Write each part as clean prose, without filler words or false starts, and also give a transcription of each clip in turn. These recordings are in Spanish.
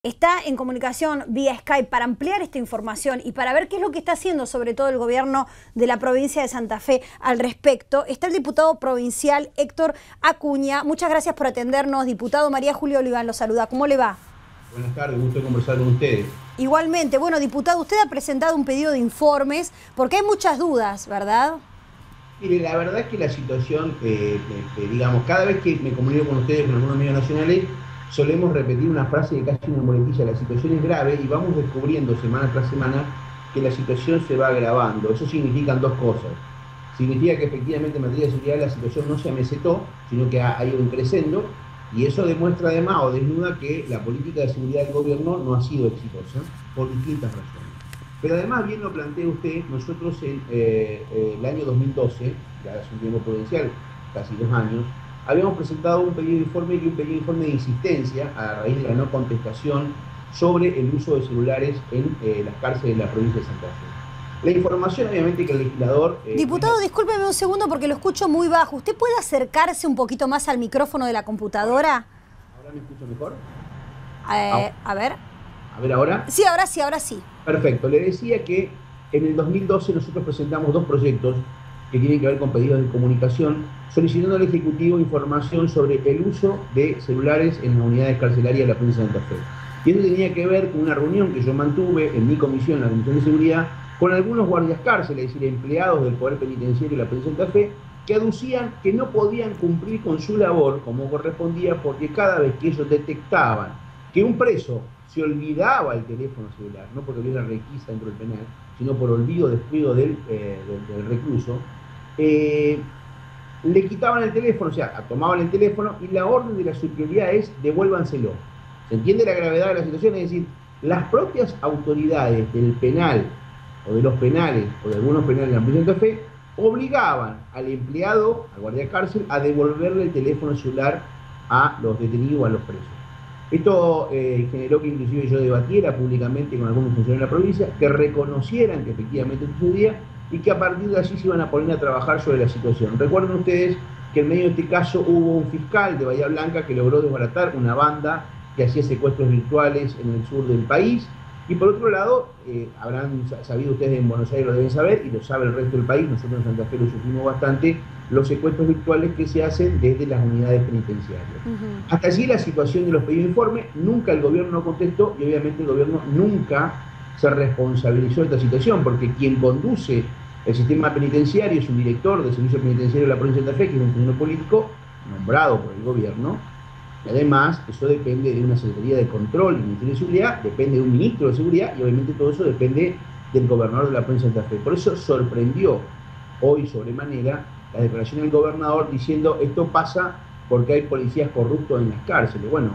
está en comunicación vía Skype para ampliar esta información y para ver qué es lo que está haciendo sobre todo el gobierno de la provincia de Santa Fe al respecto. Está el diputado provincial Héctor Acuña. Muchas gracias por atendernos, diputado. María Julia Oliván lo saluda. ¿Cómo le va? Buenas tardes, gusto de conversar con ustedes. Igualmente. Bueno, diputado, usted ha presentado un pedido de informes porque hay muchas dudas, ¿verdad? Mire, la verdad es que la situación, digamos, cada vez que me comunico con ustedes, con algunos medios nacionales, solemos repetir una frase de casi una muletilla: la situación es grave, y vamos descubriendo semana tras semana que la situación se va agravando. Eso significan dos cosas. Significa que efectivamente en materia de seguridad la situación no se amesetó, sino que ha ido creciendo, y eso demuestra además o desnuda que la política de seguridad del gobierno no ha sido exitosa por distintas razones. Pero además, bien lo plantea usted, nosotros en el año 2012, ya hace un tiempo provincial, casi 2 años, habíamos presentado un pedido de informe y un pedido de informe de insistencia a raíz de la no contestación sobre el uso de celulares en las cárceles de la provincia de Santa Fe. La información, obviamente, que el legislador... Diputado, discúlpeme un segundo porque lo escucho muy bajo. ¿Usted puede acercarse un poquito más al micrófono de la computadora? ¿Ahora me escucho mejor? A ver. A ver, ¿ahora? Sí, ahora sí, ahora sí. Perfecto. Le decía que en el 2012 nosotros presentamos 2 proyectos que tienen que ver con pedidos de comunicación, solicitando al Ejecutivo información sobre el uso de celulares en las unidades carcelarias de la provincia de Santa Fe. Y esto tenía que ver con una reunión que yo mantuve en mi comisión, la Comisión de Seguridad, con algunos guardias cárceles, es decir, empleados del Poder Penitenciario de la provincia de Santa Fe, que aducían que no podían cumplir con su labor como correspondía, porque cada vez que ellos detectaban que un preso se olvidaba el teléfono celular, no porque hubiera requisa dentro del penal, sino por olvido o descuido del recluso, le quitaban el teléfono, o sea, tomaban el teléfono, y la orden de la superioridad es devuélvanselo. ¿Se entiende la gravedad de la situación? Es decir, las propias autoridades del penal, o de los penales, o de algunos penales de la provincia de Santa Fe, obligaban al empleado, al guardia de cárcel, a devolverle el teléfono celular a los detenidos o a los presos. Esto generó que inclusive yo debatiera públicamente con algunos funcionarios de la provincia, que reconocieran que efectivamente sucedía y que a partir de allí se iban a poner a trabajar sobre la situación. Recuerden ustedes que en medio de este caso hubo un fiscal de Bahía Blanca que logró desbaratar una banda que hacía secuestros virtuales en el sur del país. Y por otro lado, habrán sabido ustedes, en Buenos Aires lo deben saber, y lo sabe el resto del país, nosotros en Santa Fe lo sufrimos bastante, los secuestros virtuales que se hacen desde las unidades penitenciarias. Hasta allí la situación de los pedidos de informe, nunca el gobierno contestó, y obviamente el gobierno nunca se responsabilizó de esta situación, porque quien conduce el sistema penitenciario es un director del servicio penitenciario de la provincia de Santa Fe, que es un funcionario político nombrado por el gobierno. Y además, eso depende de una Secretaría de Control y Ministerio de Seguridad, depende de un Ministro de Seguridad, y obviamente todo eso depende del gobernador de la provincia de Santa Fe. Por eso sorprendió hoy sobremanera la declaración del gobernador diciendo: esto pasa porque hay policías corruptos en las cárceles. Bueno,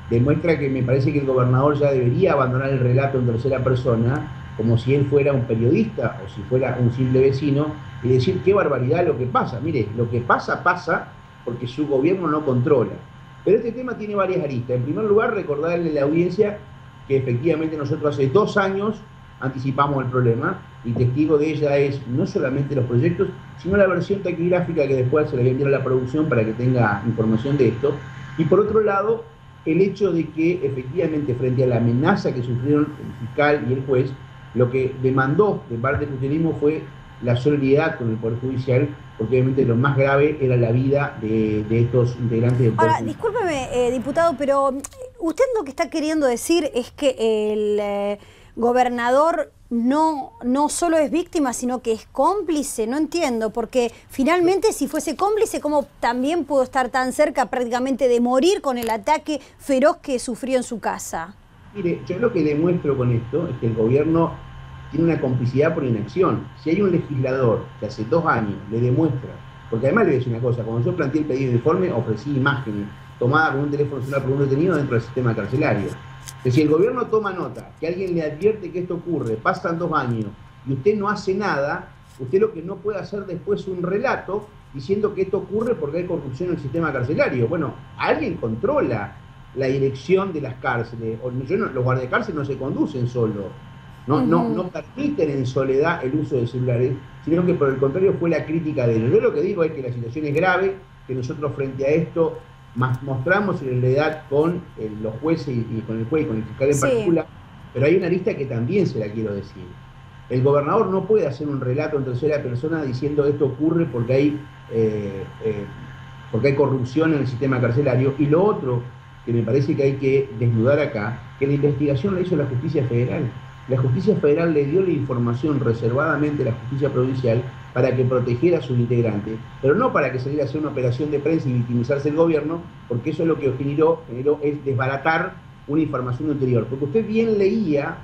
demuestra que me parece que el gobernador ya debería abandonar el relato en tercera persona, como si él fuera un periodista o si fuera un simple vecino, y decir qué barbaridad lo que pasa. Mire, lo que pasa, pasa porque su gobierno no controla. Pero este tema tiene varias aristas. En primer lugar, recordarle a la audiencia que efectivamente nosotros hace 2 años anticipamos el problema, y testigo de ella es no solamente los proyectos, sino la versión taquigráfica que después se le voy a enviar a la producción para que tenga información de esto. Y por otro lado, el hecho de que efectivamente, frente a la amenaza que sufrieron el fiscal y el juez, lo que demandó de parte del funcionalismo fue la solidaridad con el Poder Judicial, porque obviamente lo más grave era la vida de estos integrantes del Poder Judicial. Ahora, discúlpeme, diputado, pero usted lo que está queriendo decir es que el gobernador no solo es víctima, sino que es cómplice. No entiendo, porque finalmente, si fuese cómplice, ¿cómo también pudo estar tan cerca prácticamente de morir con el ataque feroz que sufrió en su casa? Mire, yo lo que demuestro con esto es que el gobierno tiene una complicidad por inacción. Si hay un legislador que hace 2 años le demuestra, porque además le voy a decir una cosa: cuando yo planteé el pedido de informe, ofrecí imágenes tomadas con un teléfono celular por un detenido dentro del sistema carcelario. Que si el gobierno toma nota, que alguien le advierte que esto ocurre, pasan 2 años y usted no hace nada, usted lo que no puede hacer después es un relato diciendo que esto ocurre porque hay corrupción en el sistema carcelario. Bueno, alguien controla la dirección de las cárceles. Los guardias de cárcel no se conducen solo. No permiten en soledad el uso de celulares, sino que por el contrario fue la crítica de ellos. Yo lo que digo es que la situación es grave, que nosotros frente a esto mostramos solidaridad con los jueces y con el juez y con el fiscal en particular, pero hay una lista que también se la quiero decir. El gobernador no puede hacer un relato en tercera persona diciendo esto ocurre porque hay corrupción en el sistema carcelario. Y lo otro que me parece que hay que desnudar acá, que la investigación la hizo la Justicia Federal. La Justicia Federal le dio la información reservadamente a la Justicia Provincial para que protegiera a sus integrantes, pero no para que saliera a hacer una operación de prensa y victimizarse el gobierno, porque eso es lo que generó es desbaratar una información anterior. Porque usted bien leía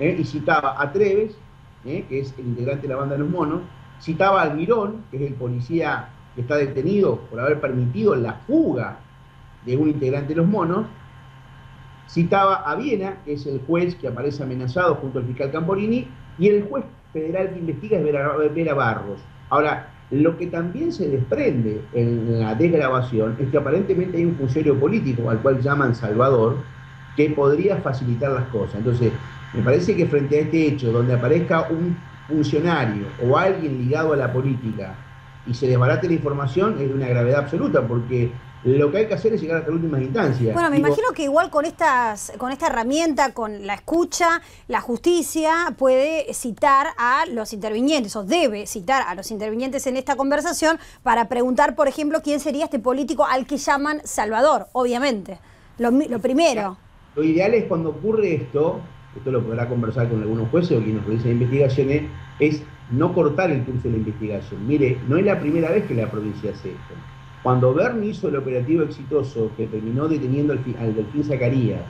y citaba a Treves, que es el integrante de la banda de los monos, citaba a Almirón, que es el policía que está detenido por haber permitido la fuga de un integrante de los monos, citaba a Viena, que es el juez que aparece amenazado junto al fiscal Camporini, y el juez federal que investiga es Vera Barros. Ahora, lo que también se desprende en la desgrabación es que aparentemente hay un funcionario político, al cual llaman Salvador, que podría facilitar las cosas. Entonces, me parece que frente a este hecho, donde aparezca un funcionario o alguien ligado a la política y se desbarate la información, es de una gravedad absoluta, porque lo que hay que hacer es llegar hasta la última instancia. Bueno, me imagino que igual con esta herramienta, con la escucha, la justicia puede citar a los intervinientes, o debe citar a los intervinientes en esta conversación para preguntar, por ejemplo, quién sería este político al que llaman Salvador, obviamente. Lo primero. Lo ideal es cuando ocurre esto lo podrá conversar con algunos jueces o quienes realicen investigaciones, es no cortar el curso de la investigación. Mire, no es la primera vez que la provincia hace esto. Cuando Berni hizo el operativo exitoso que terminó deteniendo al Delfín Zacarías,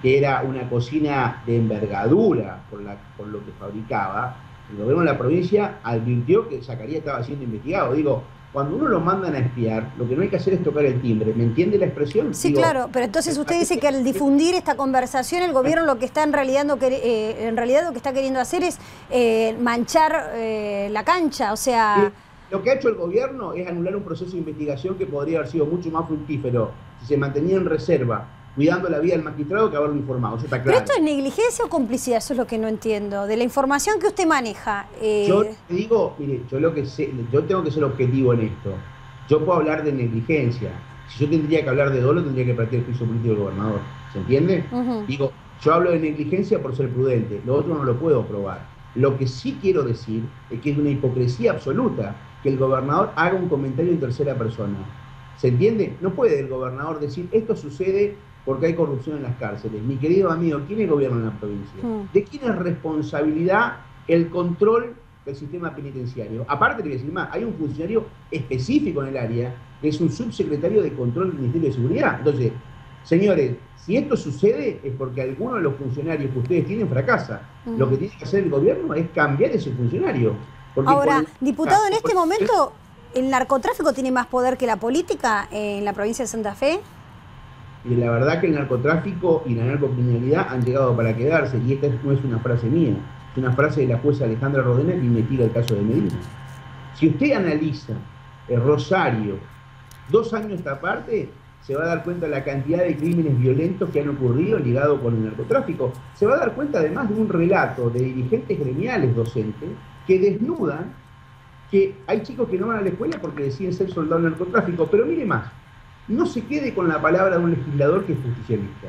que era una cocina de envergadura por lo que fabricaba, el gobierno de la provincia advirtió que Zacarías estaba siendo investigado. Digo, cuando uno lo mandan a espiar, lo que no hay que hacer es tocar el timbre. ¿Me entiende la expresión? Sí, digo, claro, pero entonces usted dice que al difundir esta conversación, el gobierno lo que está en realidad lo que está queriendo hacer es manchar la cancha, o sea... Lo que ha hecho el gobierno es anular un proceso de investigación que podría haber sido mucho más fructífero si se mantenía en reserva, cuidando la vida del magistrado, que haberlo informado. Eso está claro. ¿Pero esto es negligencia o complicidad? Eso es lo que no entiendo. De la información que usted maneja. Yo te digo, mire, yo lo que sé, yo tengo que ser objetivo en esto. Yo puedo hablar de negligencia. Si yo tendría que hablar de dolo, tendría que partir el juicio político del gobernador. ¿Se entiende? Digo, yo hablo de negligencia por ser prudente. Lo otro no lo puedo probar. Lo que sí quiero decir es que es una hipocresía absoluta que el gobernador haga un comentario en tercera persona. ¿Se entiende? No puede el gobernador decir, esto sucede porque hay corrupción en las cárceles. Mi querido amigo, ¿quién es el gobierno en la provincia? ¿De quién es responsabilidad el control del sistema penitenciario? Aparte, le voy a decir más, hay un funcionario específico en el área, que es un subsecretario de control del Ministerio de Seguridad. Entonces, señores, si esto sucede es porque alguno de los funcionarios que ustedes tienen fracasa. Lo que tiene que hacer el gobierno es cambiar ese funcionario. Ahora, diputado, en este momento, ¿el narcotráfico tiene más poder que la política en la provincia de Santa Fe? Y la verdad que el narcotráfico y la narcocriminalidad han llegado para quedarse, y esta no es una frase mía, es una frase de la jueza Alejandra Rodena que investiga el caso de Medina. Si usted analiza el Rosario 2 años esta parte, se va a dar cuenta de la cantidad de crímenes violentos que han ocurrido ligados con el narcotráfico. Se va a dar cuenta además de un relato de dirigentes gremiales docentes que desnudan que hay chicos que no van a la escuela porque deciden ser soldados del narcotráfico. Pero mire más, no se quede con la palabra de un legislador que es justicialista.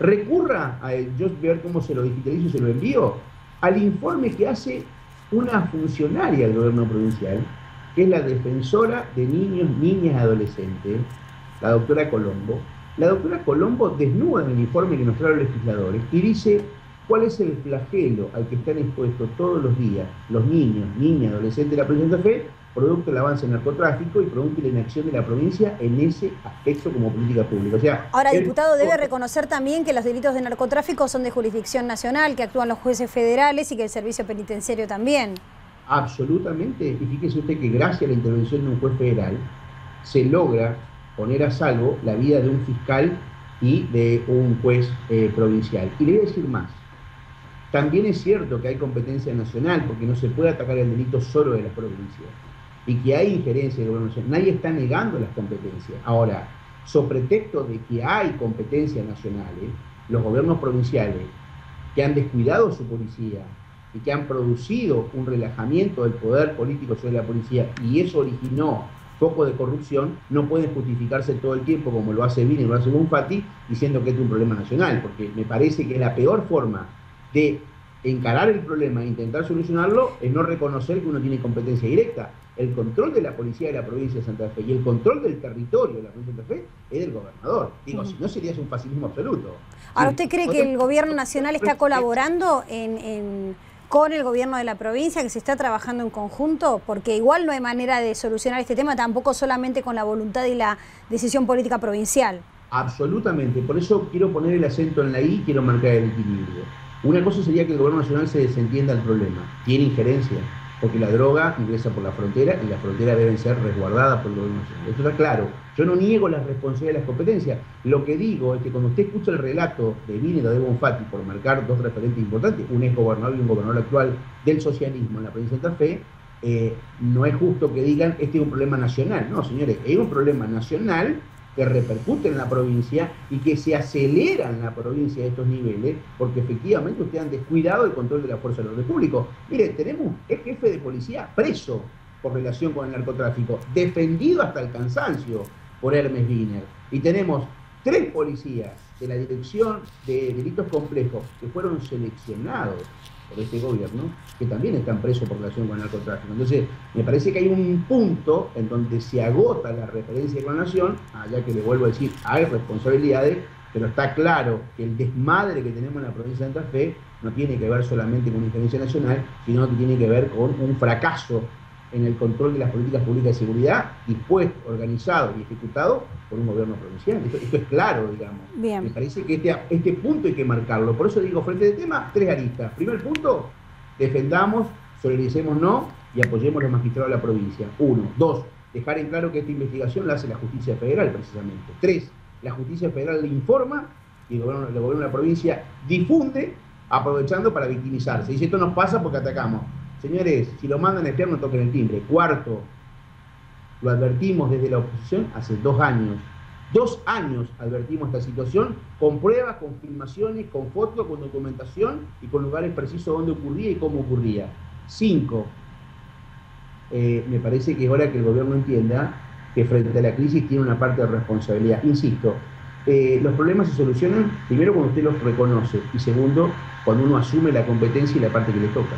Recurra a él, yo voy a ver cómo se lo digitalizo y se lo envío, al informe que hace una funcionaria del gobierno provincial, que es la defensora de niños, niñas y adolescentes, la doctora Colombo. La doctora Colombo desnuda en el informe que nos traen los legisladores y dice cuál es el flagelo al que están expuestos todos los días los niños, niñas, adolescentes de la provincia de Santa Fe, producto del avance del narcotráfico y producto de la inacción de la provincia en ese aspecto como política pública. O sea, ahora, diputado, debe reconocer también que los delitos de narcotráfico son de jurisdicción nacional, que actúan los jueces federales y que el servicio penitenciario también. Absolutamente. Y fíjese usted que gracias a la intervención de un juez federal se logra poner a salvo la vida de un fiscal y de un juez provincial. Y le voy a decir más. También es cierto que hay competencia nacional, porque no se puede atacar el delito solo de las provincias, y que hay injerencia del gobierno nacional. Nadie está negando las competencias. Ahora, sobre pretexto de que hay competencias nacionales, los gobiernos provinciales que han descuidado su policía y que han producido un relajamiento del poder político sobre la policía, y eso originó foco de corrupción, no pueden justificarse todo el tiempo, como lo hace Vini y lo hace Bonfatti, diciendo que este es un problema nacional, porque me parece que la peor forma de encarar el problema e intentar solucionarlo es no reconocer que uno tiene competencia directa. El control de la policía de la provincia de Santa Fe y el control del territorio de la provincia de Santa Fe es del gobernador. Digo, si no sería un facilismo absoluto. Ahora, ¿usted cree que el gobierno nacional está colaborando con el gobierno de la provincia, que se está trabajando en conjunto? Porque igual no hay manera de solucionar este tema, tampoco solamente con la voluntad y la decisión política provincial. Absolutamente. Por eso quiero poner el acento en la I, quiero marcar el equilibrio. Una cosa sería que el gobierno nacional se desentienda del problema. Tiene injerencia, porque la droga ingresa por la frontera y las fronteras deben ser resguardadas por el gobierno nacional. Esto está claro. Yo no niego las responsabilidades y las competencias. Lo que digo es que cuando usted escucha el relato de Vini y de Bonfatti, por marcar dos referentes importantes, un ex gobernador y un gobernador actual del socialismo en la provincia de Santa Fe, no es justo que digan este es un problema nacional. No, señores, es un problema nacional que repercute en la provincia y que se acelera en la provincia de estos niveles, porque efectivamente ustedes han descuidado el control de la fuerza del orden público. Mire, tenemos un jefe de policía preso por relación con el narcotráfico, defendido hasta el cansancio por Hermes Wiener, y tenemos 3 policías de la Dirección de Delitos Complejos que fueron seleccionados por este gobierno, que también están presos por relación con el narcotráfico. Entonces, me parece que hay un punto en donde se agota la referencia con la nación, allá que le vuelvo a decir, hay responsabilidades, pero está claro que el desmadre que tenemos en la provincia de Santa Fe no tiene que ver solamente con una injerencia nacional, sino que tiene que ver con un fracaso en el control de las políticas públicas de seguridad, dispuesto, organizado y ejecutado por un gobierno provincial. Esto es claro, digamos. Bien. Me parece que este punto hay que marcarlo. Por eso digo, frente al tema, 3 aristas. Primer punto, defendamos, solidaricémonos y apoyemos a los magistrados de la provincia. 1. 2. Dejar en claro que esta investigación la hace la justicia federal, precisamente. 3. La justicia federal le informa y el gobierno de la provincia difunde, aprovechando para victimizarse. Dice, esto nos pasa porque atacamos. Señores, si lo mandan a espiar, no toquen el timbre. 4, lo advertimos desde la oposición hace 2 años. 2 años advertimos esta situación, con pruebas, con filmaciones, con fotos, con documentación y con lugares precisos donde ocurría y cómo ocurría. 5, me parece que es hora que el gobierno entienda que frente a la crisis tiene una parte de responsabilidad. Insisto, los problemas se solucionan primero cuando usted los reconoce y segundo, cuando uno asume la competencia y la parte que le toca.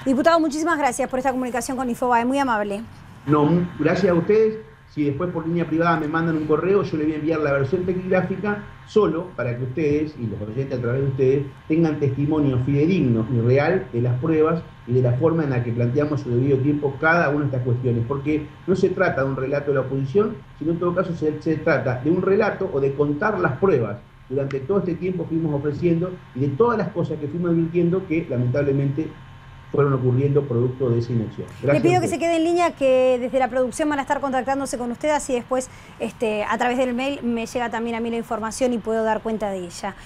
Diputado, muchísimas gracias por esta comunicación con Infobae, muy amable. No, gracias a ustedes. Si después por línea privada me mandan un correo, yo le voy a enviar la versión tecnográfica solo para que ustedes y los oyentes a través de ustedes tengan testimonio fidedigno y real de las pruebas y de la forma en la que planteamos su debido tiempo cada una de estas cuestiones, porque no se trata de un relato de la oposición, sino en todo caso se trata de un relato o de contar las pruebas durante todo este tiempo que fuimos ofreciendo y de todas las cosas que fuimos advirtiendo que lamentablemente fueron ocurriendo producto de esa inacción. Le pido que se quede en línea, que desde la producción van a estar contactándose con usted, así después a través del mail me llega también a mí la información y puedo dar cuenta de ella.